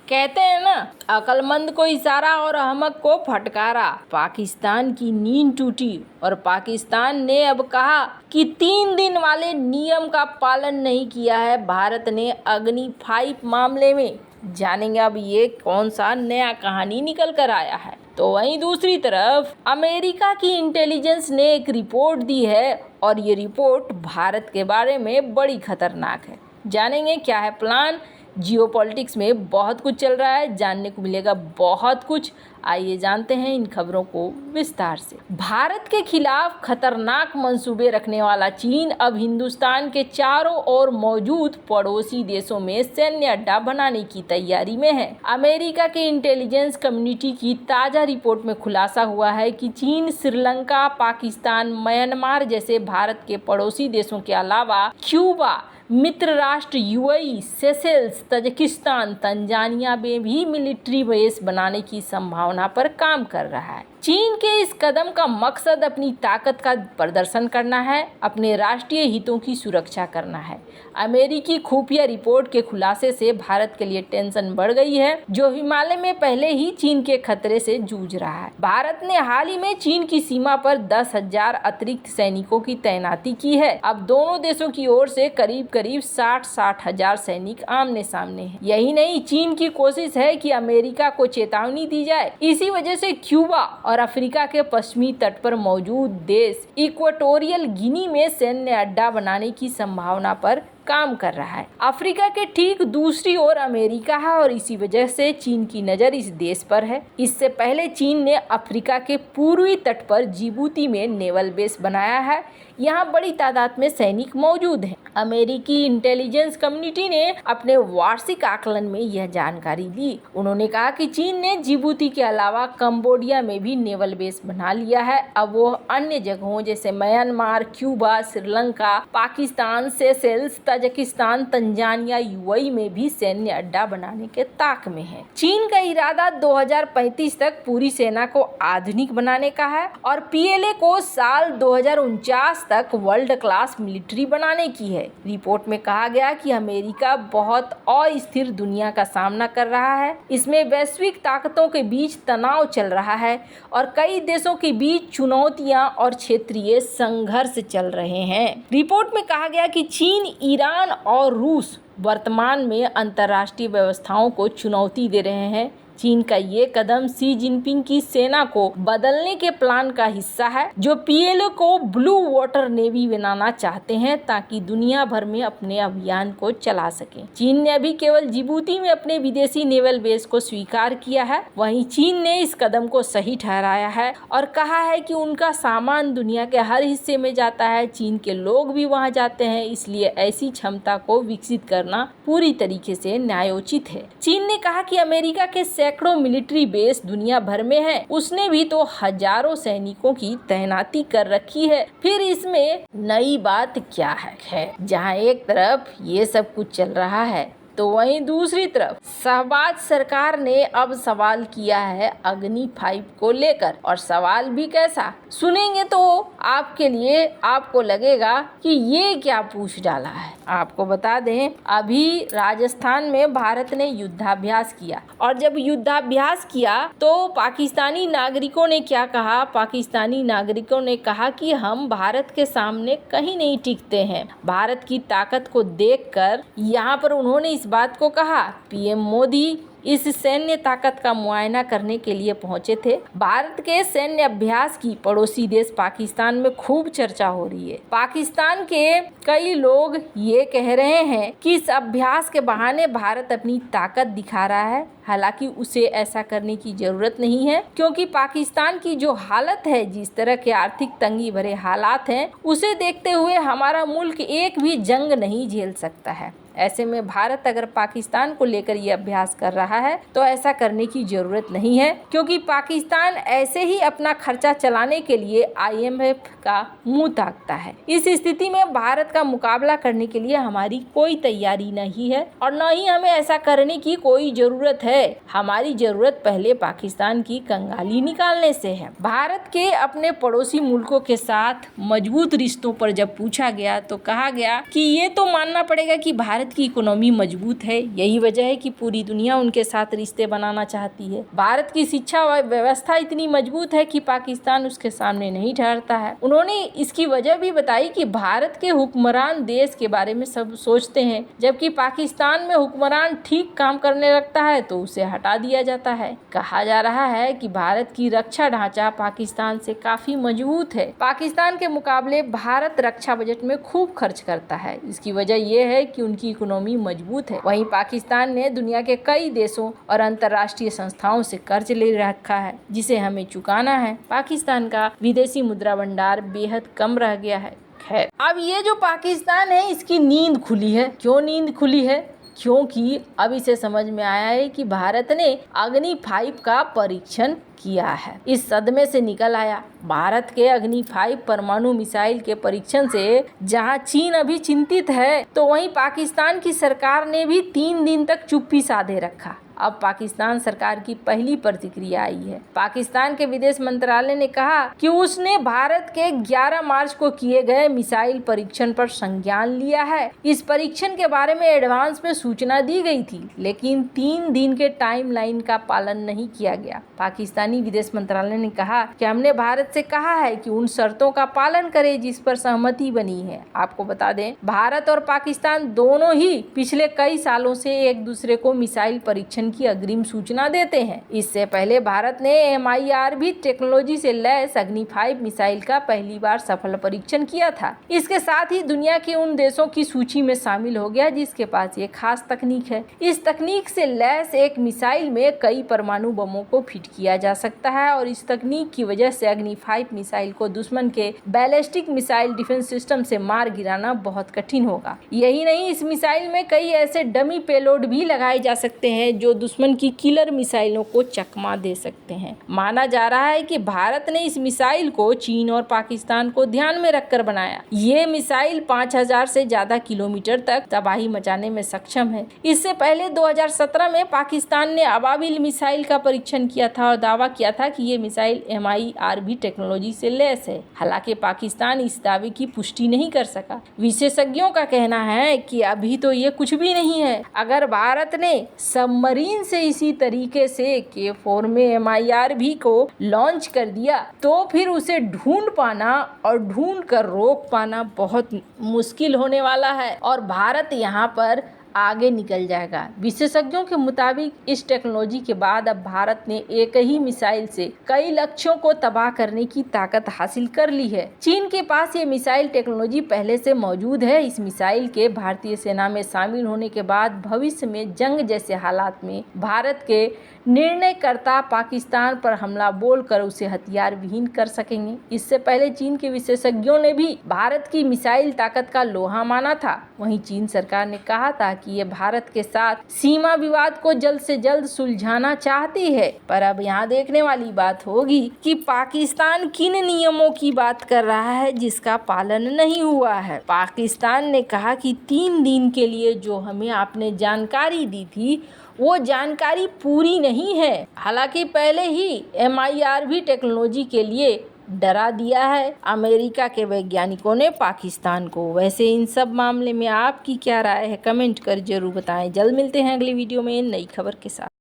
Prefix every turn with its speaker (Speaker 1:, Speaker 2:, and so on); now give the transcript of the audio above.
Speaker 1: कहते हैं ना, अक्लमंद को इशारा और अहमक को फटकारा। पाकिस्तान की नींद टूटी और पाकिस्तान ने अब कहा कि 3 दिन वाले नियम का पालन नहीं किया है भारत ने अग्नि 5 मामले में। जानेंगे अब ये कौन सा नया कहानी निकल कर आया है। तो वहीं दूसरी तरफ अमेरिका की इंटेलिजेंस ने एक रिपोर्ट दी है और ये रिपोर्ट भारत के बारे में बड़ी खतरनाक है। जानेंगे क्या है प्लान। जियोपॉलिटिक्स में बहुत कुछ चल रहा है, जानने को मिलेगा बहुत कुछ। आइए जानते हैं इन खबरों को विस्तार से। भारत के खिलाफ खतरनाक मंसूबे रखने वाला चीन अब हिंदुस्तान के चारों ओर मौजूद पड़ोसी देशों में सैन्य अड्डा बनाने की तैयारी में है। अमेरिका के इंटेलिजेंस कम्युनिटी की ताज़ा रिपोर्ट में खुलासा हुआ है कि चीन श्रीलंका, पाकिस्तान, म्यांमार जैसे भारत के पड़ोसी देशों के अलावा क्यूबा, मित्र राष्ट्र यूएई, सेशेल्स, तजाकिस्तान, तंजानिया में भी मिलिट्री बेस बनाने की संभावना पर काम कर रहा है। चीन के इस कदम का मकसद अपनी ताकत का प्रदर्शन करना है, अपने राष्ट्रीय हितों की सुरक्षा करना है। अमेरिकी खुफिया रिपोर्ट के खुलासे से भारत के लिए टेंशन बढ़ गई है, जो हिमालय में पहले ही चीन के खतरे से जूझ रहा है। भारत ने हाल ही में चीन की सीमा पर 10,000 अतिरिक्त सैनिकों की तैनाती की है। अब दोनों देशों की ओर से करीब 60,000 सैनिक आमने सामने हैं। यही नहीं, चीन की कोशिश है कि अमेरिका को चेतावनी दी जाए। इसी वजह से क्यूबा और अफ्रीका के पश्चिमी तट पर मौजूद देश इक्वेटोरियल गिनी में सैन्य अड्डा बनाने की संभावना पर काम कर रहा है। अफ्रीका के ठीक दूसरी ओर अमेरिका है और इसी वजह से चीन की नज़र इस देश पर है। इससे पहले चीन ने अफ्रीका के पूर्वी तट पर जिबूती में नेवल बेस बनाया है। यहाँ बड़ी तादाद में सैनिक मौजूद हैं। अमेरिकी इंटेलिजेंस कम्युनिटी ने अपने वार्षिक आकलन में यह जानकारी दी। उन्होंने कहा कि चीन ने जिबूती के अलावा कंबोडिया में भी नेवल बेस बना लिया है। अब वो अन्य जगहों जैसे Myanmar, Cuba, Sri Lanka, Pakistan, Seychelles, Tajikistan, Tanzania, UAE में भी सैन्य अड्डा बनाने के ताक में है। चीन का इरादा 2035 तक पूरी सेना को आधुनिक बनाने का है और पीएलए को साल 2049 तक वर्ल्ड क्लास मिलिट्री बनाने की है। रिपोर्ट में कहा गया कि अमेरिका बहुत अस्थिर दुनिया का सामना कर रहा है। इसमें वैश्विक ताकतों के बीच तनाव चल रहा है और कई देशों के बीच चुनौतियां और क्षेत्रीय संघर्ष चल रहे हैं। रिपोर्ट में कहा गया कि चीन, ईरान और रूस वर्तमान में अंतर्राष्ट्रीय व्यवस्थाओं को चुनौती दे रहे हैं। चीन का ये कदम शी जिनपिंग की सेना को बदलने के प्लान का हिस्सा है, जो पीएलए को ब्लू वाटर नेवी बनाना चाहते हैं ताकि दुनिया भर में अपने अभियान को चला सकें। चीन ने अभी केवल जिबूती में अपने विदेशी नेवल बेस को स्वीकार किया है। वहीं चीन ने इस कदम को सही ठहराया है और कहा है कि उनका सामान दुनिया के हर हिस्से में जाता है, चीन के लोग भी वहां जाते हैं, इसलिए ऐसी क्षमता को विकसित करना पूरी तरीके से न्यायोचित है। चीन ने कहा कि अमेरिका के सैकड़ों मिलिट्री बेस दुनिया भर में है, उसने भी तो हजारों सैनिकों की तैनाती कर रखी है। फिर इसमें नई बात क्या है? जहां एक तरफ ये सब कुछ चल रहा है तो वहीं दूसरी तरफ शहबाज सरकार ने अब सवाल किया है अग्नि 5 को लेकर। और सवाल भी कैसा, सुनेंगे तो आपके लिए आपको लगेगा कि ये क्या पूछ डाला है। आपको बता दें, अभी राजस्थान में भारत ने युद्धाभ्यास किया और जब युद्धाभ्यास किया तो पाकिस्तानी नागरिकों ने क्या कहा? पाकिस्तानी नागरिकों ने कहा कि हम भारत के सामने कहीं नहीं टिकते हैं। भारत की ताकत को देखकर यहाँ पर उन्होंने इस बात को कहा। पीएम मोदी इस सैन्य ताकत का मुआयना करने के लिए पहुंचे थे। भारत के सैन्य अभ्यास की पड़ोसी देश पाकिस्तान में खूब चर्चा हो रही है। पाकिस्तान के कई लोग ये कह रहे हैं कि इस अभ्यास के बहाने भारत अपनी ताकत दिखा रहा है। हालांकि उसे ऐसा करने की जरूरत नहीं है, क्योंकि पाकिस्तान की जो हालत है, जिस तरह के आर्थिक तंगी भरे हालात हैं, उसे देखते हुए हमारा मुल्क एक भी जंग नहीं झेल सकता है। ऐसे में भारत अगर पाकिस्तान को लेकर ये अभ्यास कर रहा है तो ऐसा करने की जरूरत नहीं है, क्योंकि पाकिस्तान ऐसे ही अपना खर्चा चलाने के लिए IMF का मुंह ताकता है। इस स्थिति में भारत का मुकाबला करने के लिए हमारी कोई तैयारी नहीं है और न ही हमें ऐसा करने की कोई जरूरत है। हमारी जरूरत पहले पाकिस्तान की कंगाली निकालने से है। भारत के अपने पड़ोसी मुल्कों के साथ मजबूत रिश्तों पर जब पूछा गया तो कहा गया कि ये तो मानना पड़ेगा कि भारत भारत की इकोनॉमी मजबूत है, यही वजह है कि पूरी दुनिया उनके साथ रिश्ते बनाना चाहती है। भारत की शिक्षा व्यवस्था इतनी मजबूत है कि पाकिस्तान उसके सामने नहीं ठहरता है। उन्होंने इसकी वजह भी बताई कि भारत के हुक्मरान देश के बारे में सब सोचते हैं, जबकि पाकिस्तान में हुक्मरान ठीक काम करने लगता है तो उसे हटा दिया जाता है। कहा जा रहा है कि भारत की रक्षा ढांचा पाकिस्तान से काफी मजबूत है। पाकिस्तान के मुकाबले भारत रक्षा बजट में खूब खर्च करता है। इसकी वजह यह है कि उनकी इकोनॉमी मजबूत है। वहीं पाकिस्तान ने दुनिया के कई देशों और अंतर्राष्ट्रीय संस्थाओं से कर्ज ले रखा है, जिसे हमें चुकाना है। पाकिस्तान का विदेशी मुद्रा भंडार बेहद कम रह गया है। खैर, अब ये जो पाकिस्तान है इसकी नींद खुली है। क्यों नींद खुली है? क्योंकि अब इसे समझ में आया है कि भारत ने अग्नि 5 का परीक्षण किया है। इस सदमे से निकल आया। भारत के अग्नि 5 परमाणु मिसाइल के परीक्षण से जहां चीन अभी चिंतित है, तो वहीं पाकिस्तान की सरकार ने भी 3 दिन तक चुप्पी साधे रखा। अब पाकिस्तान सरकार की पहली प्रतिक्रिया आई है। पाकिस्तान के विदेश मंत्रालय ने कहा कि उसने भारत के 11 मार्च को किए गए मिसाइल परीक्षण पर संज्ञान लिया है। इस परीक्षण के बारे में एडवांस में सूचना दी गई थी, लेकिन 3 दिन के टाइमलाइन का पालन नहीं किया गया। पाकिस्तानी विदेश मंत्रालय ने कहा कि हमने भारत से कहा है कि उन शर्तों का पालन करे जिस पर सहमति बनी है। आपको बता दें, भारत और पाकिस्तान दोनों ही पिछले कई सालों से एक दूसरे को मिसाइल परीक्षण की अग्रिम सूचना देते हैं। इससे पहले भारत ने MIRV टेक्नोलॉजी से लैस अग्नि 5 मिसाइल का पहली बार सफल परीक्षण किया था। इसके साथ ही दुनिया के उन देशों की सूची में शामिल हो गया जिसके पास ये खास तकनीक है। इस तकनीक से लैस एक मिसाइल में कई परमाणु बमों को फिट किया जा सकता है और इस तकनीक की वजह से अग्नि 5 मिसाइल को दुश्मन के बैलिस्टिक मिसाइल डिफेंस सिस्टम से मार गिराना बहुत कठिन होगा। यही नहीं, इस मिसाइल में कई ऐसे डमी पेलोड भी लगाए जा सकते हैं जो दुश्मन की किलर मिसाइलों को चकमा दे सकते हैं। माना जा रहा है कि भारत ने इस मिसाइल को चीन और पाकिस्तान को ध्यान में रखकर बनाया। ये मिसाइल 5000 से ज्यादा किलोमीटर तक तबाही मचाने में सक्षम है। इससे पहले 2017 में पाकिस्तान ने अबाबिल मिसाइल का परीक्षण किया था और दावा किया था कि ये मिसाइल MIRV टेक्नोलॉजी से लैस है। हालांकि पाकिस्तान इस दावे की पुष्टि नहीं कर सका। विशेषज्ञों का कहना है कि अभी तो ये कुछ भी नहीं है। अगर भारत ने सबमरीन से इसी तरीके से K4 में MIRV को लॉन्च कर दिया तो फिर उसे ढूंढ पाना और ढूंढ कर रोक पाना बहुत मुश्किल होने वाला है और भारत यहाँ पर आगे निकल जाएगा। विशेषज्ञों के मुताबिक इस टेक्नोलॉजी के बाद अब भारत ने एक ही मिसाइल से कई लक्ष्यों को तबाह करने की ताकत हासिल कर ली है। चीन के पास ये मिसाइल टेक्नोलॉजी पहले से मौजूद है। इस मिसाइल के भारतीय सेना में शामिल होने के बाद भविष्य में जंग जैसे हालात में भारत के निर्णयकर्ता पाकिस्तान पर हमला बोलकर उसे हथियार विहीन कर सकेंगे। इससे पहले चीन के विशेषज्ञों ने भी भारत की मिसाइल ताकत का लोहा माना था। वहीं चीन सरकार ने कहा था कि ये भारत के साथ सीमा विवाद को जल्द से जल्द सुलझाना चाहती है। पर अब यहाँ देखने वाली बात होगी कि पाकिस्तान किन नियमों की बात कर रहा है जिसका पालन नहीं हुआ है। पाकिस्तान ने कहा कि 3 दिन के लिए जो हमें आपने जानकारी दी थी वो जानकारी पूरी नहीं है। हालांकि पहले ही MIRV टेक्नोलॉजी के लिए डरा दिया है अमेरिका के वैज्ञानिकों ने पाकिस्तान को। वैसे इन सब मामले में आपकी क्या राय है, कमेंट कर जरूर बताएं। जल्द मिलते हैं अगली वीडियो में नई खबर के साथ।